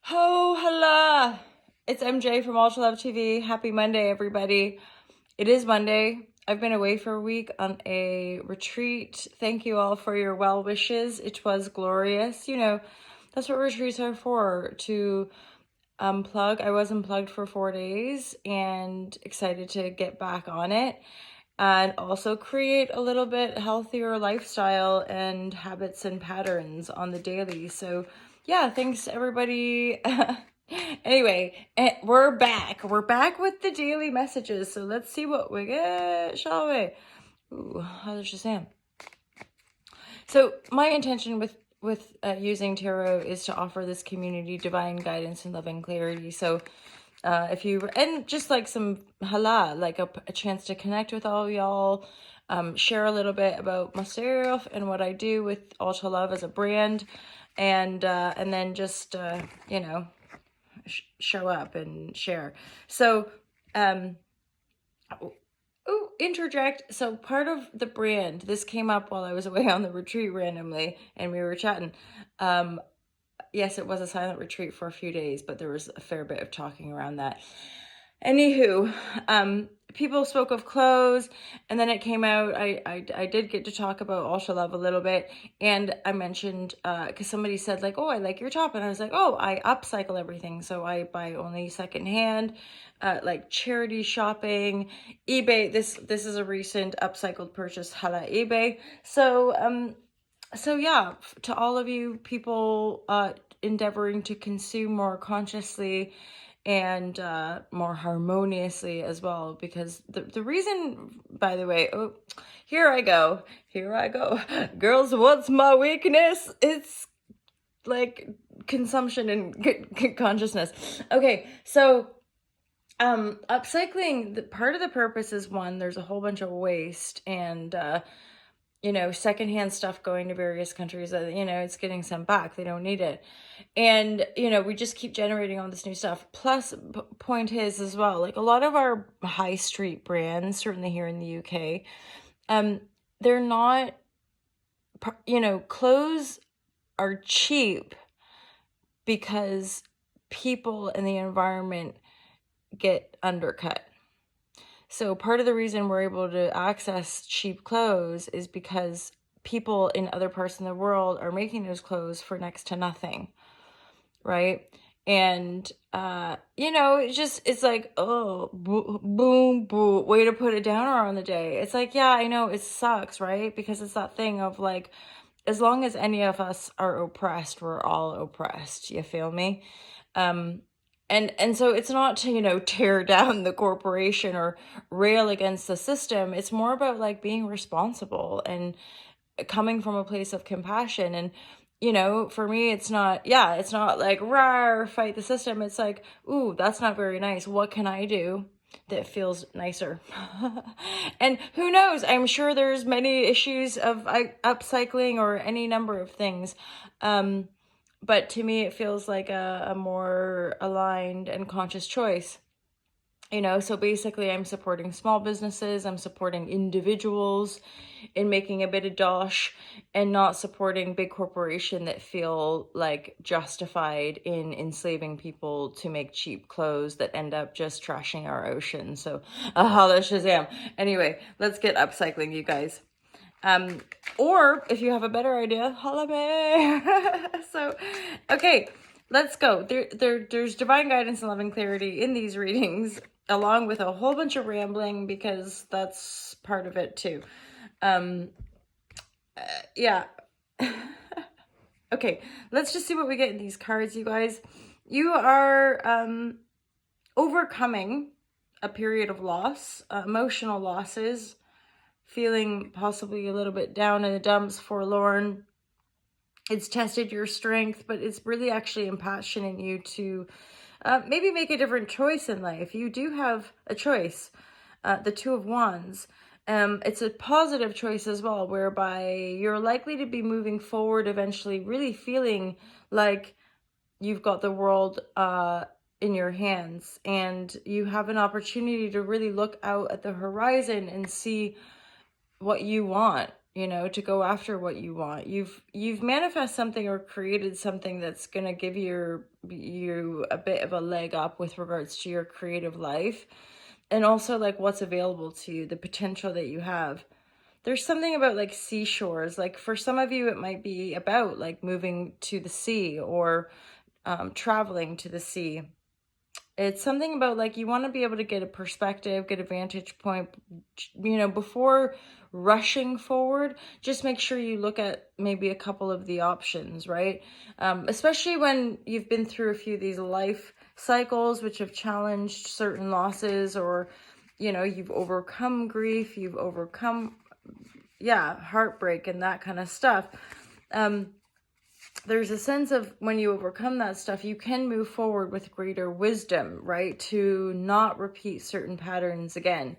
Ho, holla! It's MJ from Ultra Love TV. Happy Monday, everybody. It is Monday. I've been away for a week on a retreat. Thank you all for your well wishes. It was glorious. That's what retreats are for, to unplug. I was unplugged for 4 days and excited to get back on it and also create a little bit healthier lifestyle and habits and patterns on the daily. So yeah, thanks everybody. Anyway, we're back. We're back with the daily messages. So let's see what we get, shall we? Ooh, how's Shazam? So my intention with using tarot is to offer this community divine guidance and loving clarity. So if you, and just like some hala, like a chance to connect with all y'all, share a little bit about myself and what I do with Ultra Love as a brand, and then just show up and share. So interject. So part of the brand, this came up while I was away on the retreat randomly, and we were chatting. Yes, it was a silent retreat for a few days, but there was a fair bit of talking around that. Anywho, people spoke of clothes, and then it came out. I did get to talk about Ultra Love a little bit, and I mentioned because somebody said like, "Oh, I like your top," and I was like, "Oh, I upcycle everything, so I buy only secondhand, like charity shopping, eBay. This is a recent upcycled purchase, hala eBay. So yeah, to all of you people endeavoring to consume more consciously and more harmoniously as well, because the reason, by the way, here I go, girls, what's my weakness? It's like consumption and consciousness. Okay, so upcycling, the part of the purpose is, one, there's a whole bunch of waste and secondhand stuff going to various countries that, it's getting sent back. They don't need it. And, we just keep generating all this new stuff. Plus, point is as well, like a lot of our high street brands, certainly here in the UK, they're not, clothes are cheap because people in the environment get undercut. So part of the reason we're able to access cheap clothes is because people in other parts of the world are making those clothes for next to nothing, right? And it's like, oh, boom, boom, way to put a downer on the day. It's like, yeah, I know it sucks, right? Because it's that thing of like, as long as any of us are oppressed, we're all oppressed. You feel me? And so it's not to, tear down the corporation or rail against the system. It's more about like being responsible and coming from a place of compassion. And, for me, it's not like, rawr, fight the system. It's like, ooh, that's not very nice. What can I do that feels nicer? And who knows? I'm sure there's many issues of upcycling or any number of things. But to me, it feels like a more aligned and conscious choice. So basically I'm supporting small businesses, I'm supporting individuals in making a bit of dosh, and not supporting big corporation that feel like justified in enslaving people to make cheap clothes that end up just trashing our ocean. So, holla Shazam. Anyway, let's get upcycling, you guys. Or if you have a better idea, holla me. So, okay, let's go. There's divine guidance and loving clarity in these readings, along with a whole bunch of rambling, because that's part of it too. Yeah. Okay, let's just see what we get in these cards, you guys. You are overcoming a period of loss, emotional losses, feeling possibly a little bit down in the dumps, forlorn. It's tested your strength, but it's really actually impassioning you to maybe make a different choice in life. You do have a choice, the Two of Wands. It's a positive choice as well, whereby you're likely to be moving forward eventually, really feeling like you've got the world in your hands, and you have an opportunity to really look out at the horizon and see what you want. you know, to go after what you want. You've manifest something or created something that's going to give you a bit of a leg up with regards to your creative life, and also like what's available to you, the potential that you have. There's something about like seashores. Like for some of you, it might be about like moving to the sea or traveling to the sea. It's something about like you want to be able to get a perspective, get a vantage point, you know, before rushing forward. Just make sure you look at maybe a couple of the options, right? Especially when you've been through a few of these life cycles which have challenged certain losses, or you know, you've overcome grief, you've overcome heartbreak and that kind of stuff. There's a sense of when you overcome that stuff, you can move forward with greater wisdom, right? To not repeat certain patterns again.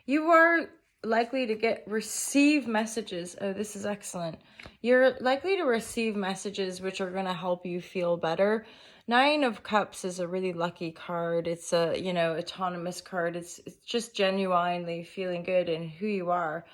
You are likely to receive messages. Oh, this is excellent. You're likely to receive messages which are going to help you feel better. Nine of Cups is a really lucky card. It's a, you know, autonomous card. It's just genuinely feeling good in who you are.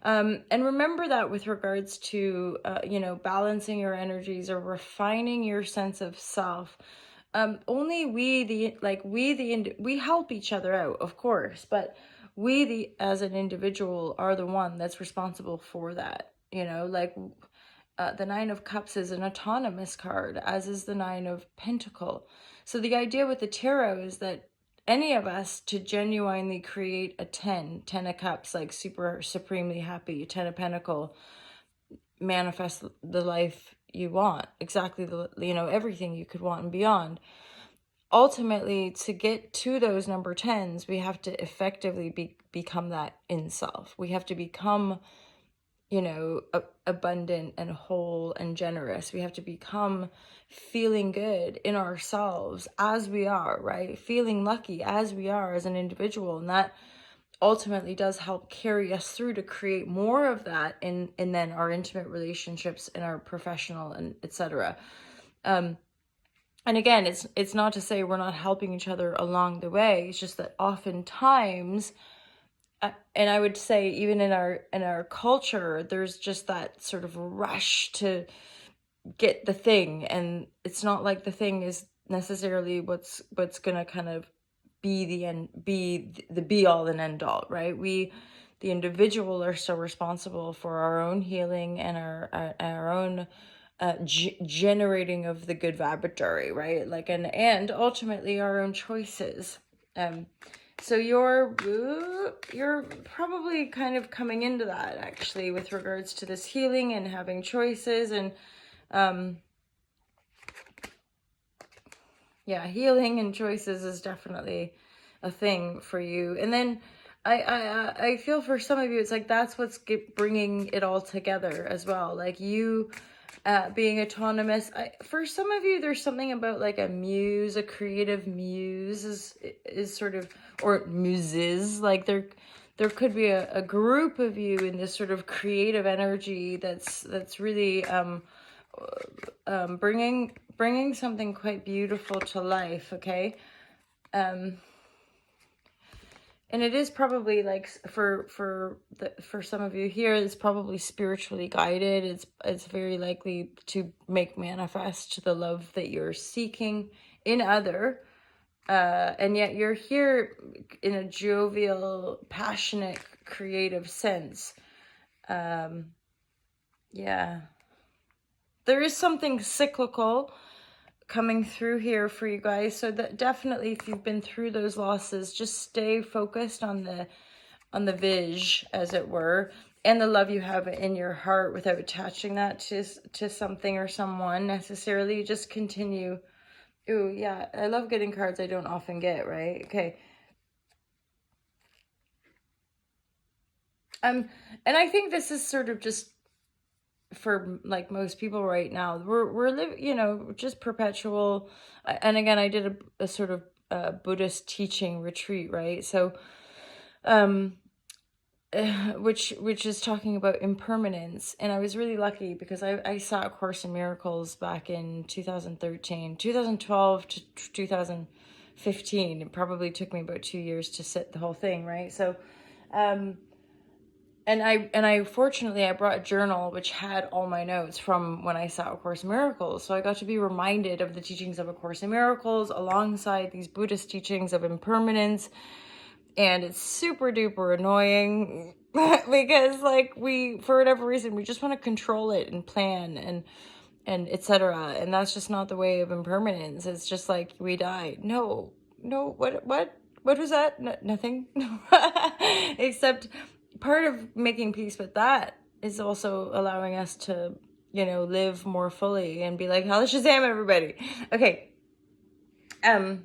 And remember that with regards to, you know, balancing your energies or refining your sense of self. Only we help each other out, of course, but as an individual are the one that's responsible for that. You know, like the Nine of Cups is an autonomous card, as is the Nine of Pentacle. So the idea with the tarot is that any of us to genuinely create a 10 of Cups, like super supremely happy, 10 of Pentacle, manifest the life you want, exactly you know, everything you could want and beyond. Ultimately, to get to those number 10s, we have to effectively become that in self. We have to become, you know, abundant and whole and generous. We have to become feeling good in ourselves as we are, right? Feeling lucky as we are as an individual. And that ultimately does help carry us through to create more of that in then our intimate relationships and our professional and etc. And again, it's not to say we're not helping each other along the way. It's just that oftentimes, and I would say even in our culture, there's just that sort of rush to get the thing, and it's not like the thing is necessarily what's gonna kind of be the be all and end all, right? We, the individual, are still responsible for our own healing and our own generating of the good vibratory, right? Like, and ultimately our own choices. So you're probably kind of coming into that actually with regards to this healing and having choices, and healing and choices is definitely a thing for you. And then I feel for some of you, it's like that's what's bringing it all together as well. Like you being autonomous. For some of you, there's something about like a muse, a creative muse is sort of, or muses. Like there could be a group of you in this sort of creative energy that's really bringing something quite beautiful to life. Okay. And it is probably like for some of you here, it's probably spiritually guided. It's very likely to make manifest the love that you're seeking in other, and yet you're here in a jovial, passionate, creative sense. Yeah, there is something cyclical coming through here for you guys, so that definitely, if you've been through those losses, just stay focused on the vis, as it were, and the love you have in your heart without attaching that to something or someone necessarily. Just continue. Ooh, yeah, I love getting cards I don't often get, right? Okay. And I think this is sort of just for like most people right now, we're living, you know, just perpetual. And again, I did a sort of Buddhist teaching retreat, right? So which is talking about impermanence, and I was really lucky because I saw A Course in Miracles back in 2012 to 2015. It probably took me about 2 years to sit the whole thing, right? So I fortunately I brought a journal which had all my notes from when I sat A Course in Miracles. So I got to be reminded of the teachings of A Course in Miracles alongside these Buddhist teachings of impermanence. And it's super duper annoying because like we, for whatever reason, we just want to control it and plan and etc. And that's just not the way of impermanence. It's just like we die. No, what was that? Nothing. Except part of making peace with that is also allowing us to, live more fully and be like, hell Shazam, everybody. Okay. I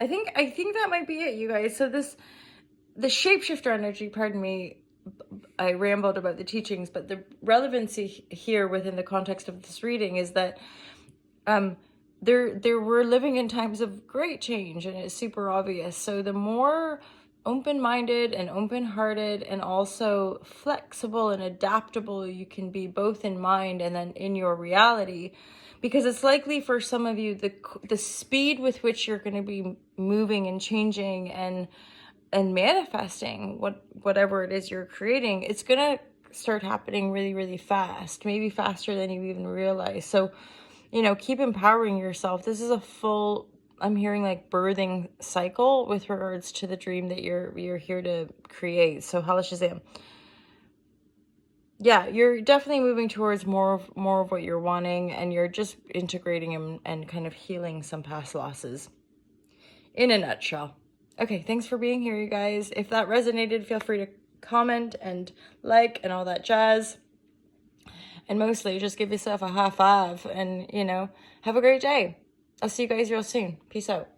think that might be it, you guys. So the shapeshifter energy, pardon me, I rambled about the teachings, but the relevancy here within the context of this reading is that we're living in times of great change, and it's super obvious. So the more open-minded and open-hearted and also flexible and adaptable you can be, both in mind and then in your reality, because it's likely for some of you the speed with which you're going to be moving and changing and manifesting whatever it is you're creating, it's going to start happening really, really fast, maybe faster than you even realize. So, keep empowering yourself. This is a full, I'm hearing like birthing cycle with regards to the dream that you're here to create. So Halashazam. Yeah, you're definitely moving towards more of what you're wanting, and you're just integrating and kind of healing some past losses. In a nutshell. Okay, thanks for being here, you guys. If that resonated, feel free to comment and like and all that jazz. And mostly, just give yourself a high five and, have a great day. I'll see you guys real soon. Peace out.